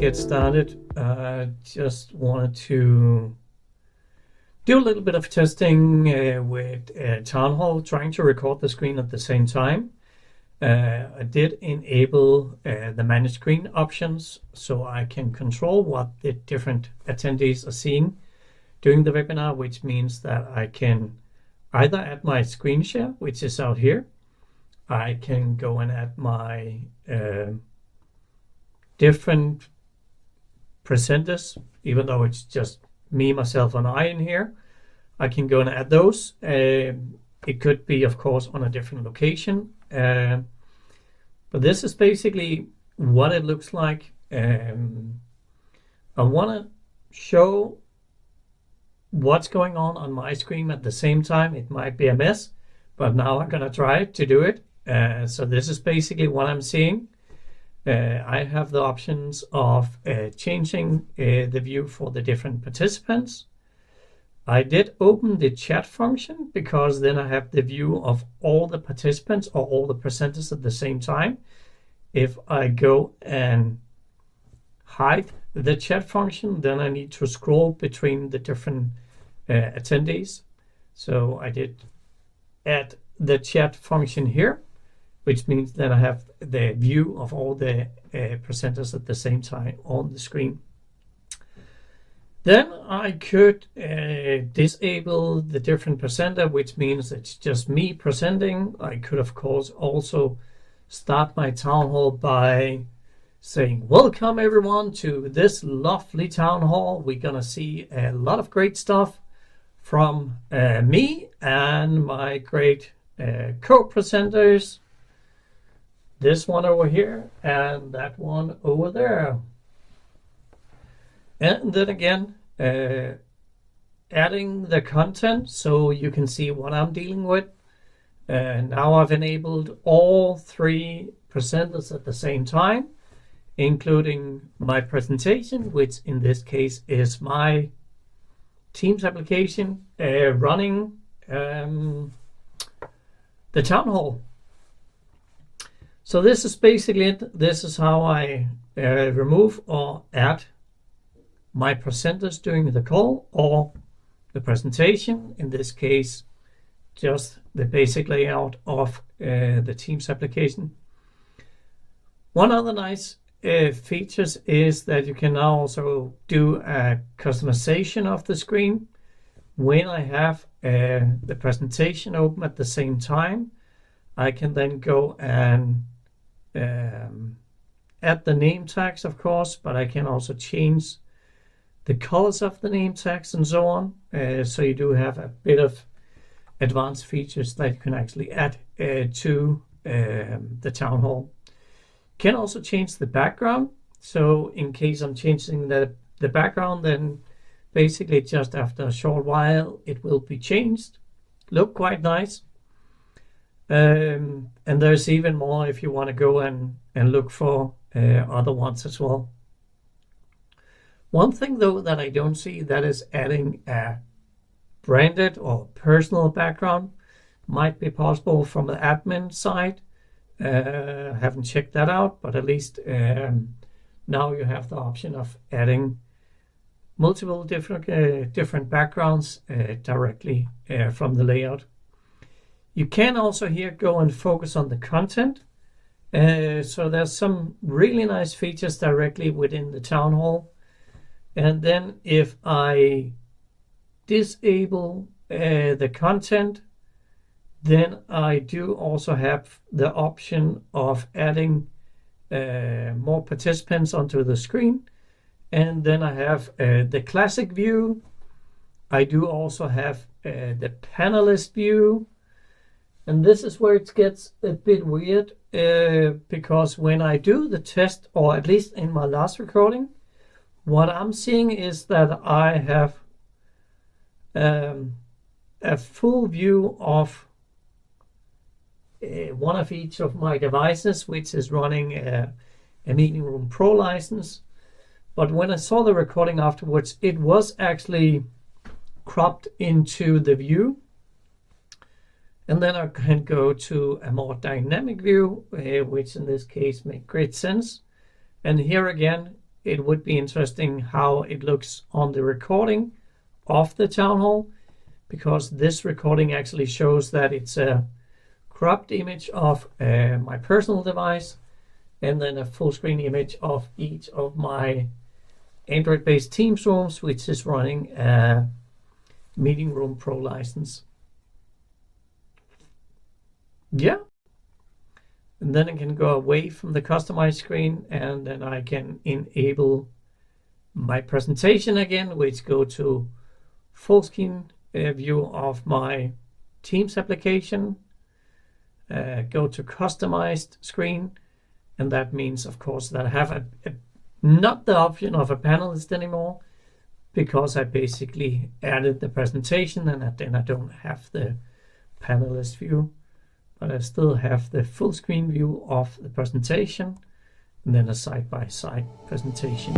get started, just wanted to do a little bit of testing with Town Hall, trying to record the screen at the same time. I did enable the manage screen options so I can control what the different attendees are seeing during the webinar, which means that I can either add my screen share, which is out here. I can go and add my different presenters, even though it's just me, myself, and I in here. I can go and add those. It could be, of course, on a different location. But this is basically what it looks like. I want to show what's going on my screen at the same time. It might be a mess, but now I'm going to try to do it. So this is basically what I'm seeing. I have the options of changing the view for the different participants. I did open the chat function because then I have the view of all the participants or all the presenters at the same time. If I go and hide the chat function, then I need to scroll between the different attendees. So I did add the chat function here, which means that I have the view of all the presenters at the same time on the screen. Then I could disable the different presenter, which means it's just me presenting. I could, of course, also start my town hall by saying, welcome everyone to this lovely town hall. We're going to see a lot of great stuff from me and my great co-presenters. This one over here and that one over there. And then again, adding the content so you can see what I'm dealing with. Now I've enabled all three presenters at the same time, including my presentation, which in this case is my Teams application running the town hall. So this is basically it. This is how I remove or add my presenters during the call or the presentation. In this case, just the basic layout of the Teams application. One other nice features is that you can now also do a customization of the screen. When I have the presentation open at the same time, I can then go and add the name tags, of course, but I can also change the colors of the name tags and so on. So you do have a bit of advanced features that you can actually add to the town hall. Can also change the background. So in case I'm changing the background, then basically just after a short while it will be changed. Look quite nice. And there's even more if you want to go and look for other ones as well. One thing though that I don't see, that is adding a branded or personal background. Might be possible from the admin side. Haven't checked that out, but at least now you have the option of adding multiple different backgrounds directly from the layout. You can also here go and focus on the content. So there's some really nice features directly within the town hall. And then if I disable the content, then I do also have the option of adding more participants onto the screen. And then I have the classic view. I do also have the panelist view. And this is where it gets a bit weird because when I do the test, or at least in my last recording, what I'm seeing is that I have a full view of one of each of my devices, which is running a Meeting Room Pro license. But when I saw the recording afterwards, it was actually cropped into the view. And then I can go to a more dynamic view, which in this case makes great sense. And here again, it would be interesting how it looks on the recording of the town hall, because this recording actually shows that it's a cropped image of my personal device and then a full screen image of each of my Android-based Teams rooms, which is running a Meeting Room Pro license. Yeah. And then I can go away from the customized screen, and then I can enable my presentation again, which go to full screen view of my Teams application, go to customized screen, and that means, of course, that I have not the option of a panelist anymore, because I basically added the presentation, and then I don't have the panelist view, but I still have the full screen view of the presentation and then a side-by-side presentation.